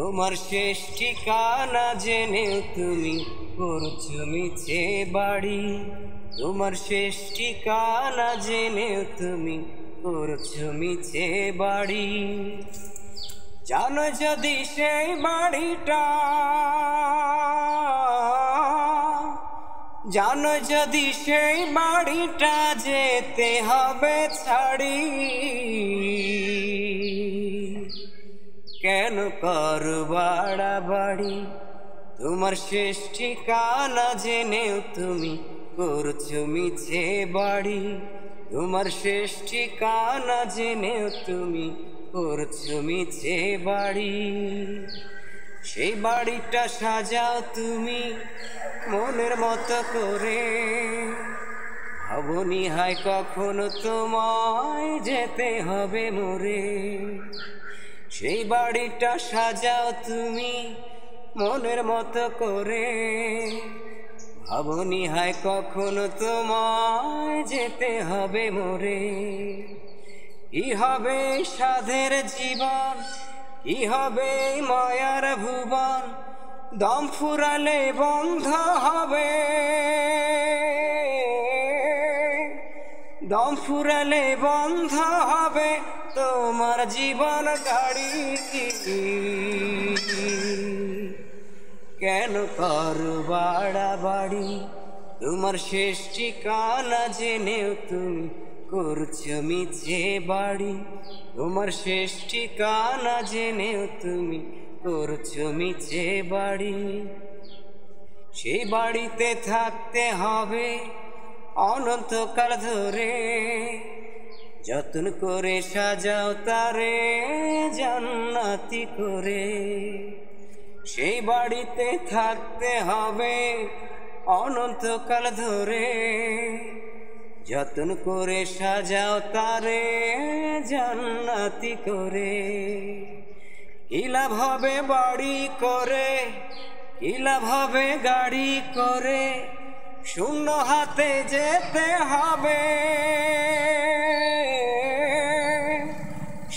তোমার শেষ ঠিকানা জেনেও তুমি করছো মিছে বাড়ি। তোমার শেষ ঠিকানা জেনেও তুমি করছো মিছে বাড়ি। জানো যদি সেই বাড়িটা, জানো যদি সেই বাড়িটা যেতে হবে ছাড়ি। কেন করো বাড়াবাড়ি? তোমার শেষ ঠিকানা জেনেও তুমি করছো মিছে বাড়ি। তোমার শেষ ঠিকানা জেনেও তুমি করছো মিছে বাড়ি। সেই বাড়িটা সাজাও তুমি মনের মতো করে, ভাবনি হায় কখনো তোমায় যেতে হবে মরে। সেই বাড়িটা সাজাও তুমি মনের মতো করে, ভাবনি হায় কখনো তোমায় যেতে হবে মরে। কি হবে সাধের জীবন, কি হবে মায়ার ভুবন, দম ফুরালে বন্ধ হবে, দম ফুরালে বন্ধ হবে তোমার জীবন গাড়ি। কেন করো বাড়াবাড়ি? তোমার শেষ ঠিকানা জেনেও তুমি করছো মিছে বাড়ি। তোমার শেষ ঠিকানা জেনেও তুমি করছো মিছে বাড়ি। সেই বাড়িতে থাকতে হবে অনন্তকাল ধরে, যত্ন করে সাজাও তারে জান্নাতি করে। সেই বাড়িতে থাকতে হবে অনন্তকাল ধরে, যত্ন করে সাজাও তারে জান্নাতি করে। কি লাভ হবে বাড়ি করে, কি লাভ হবে গাড়ি করে, শূন্য হাতে যেতে হবে,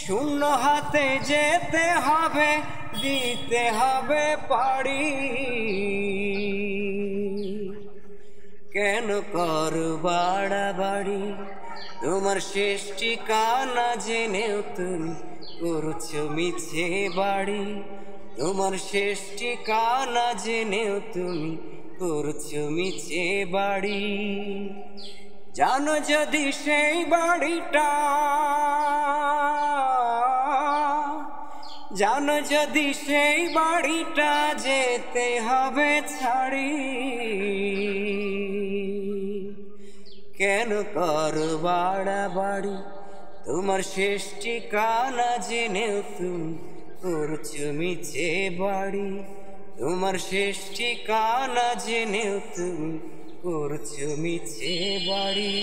শূন্য হাতে যেতে হবে, দিতে হবে পাড়ি। কেন করো বাড়াবাড়ি? তোমার শেষ ঠিকানা জেনেও তুমি করছো মিছে বাড়ি। তোমার শেষ ঠিকানা জেনেও তুমি করছো মিছে বাড়ি। জানো যদি সেই বাড়িটা, জানো যদি সেই বাড়িটা যেতে হবে ছাড়ি। কেন করো বাড়াবাড়ি? তোমার শেষ ঠিকানা জেনেও তুমি করছো মিছে বাড়ি। তোমার শেষ ঠিকানা জেনেও তুমি করছো মিছে বাড়ি।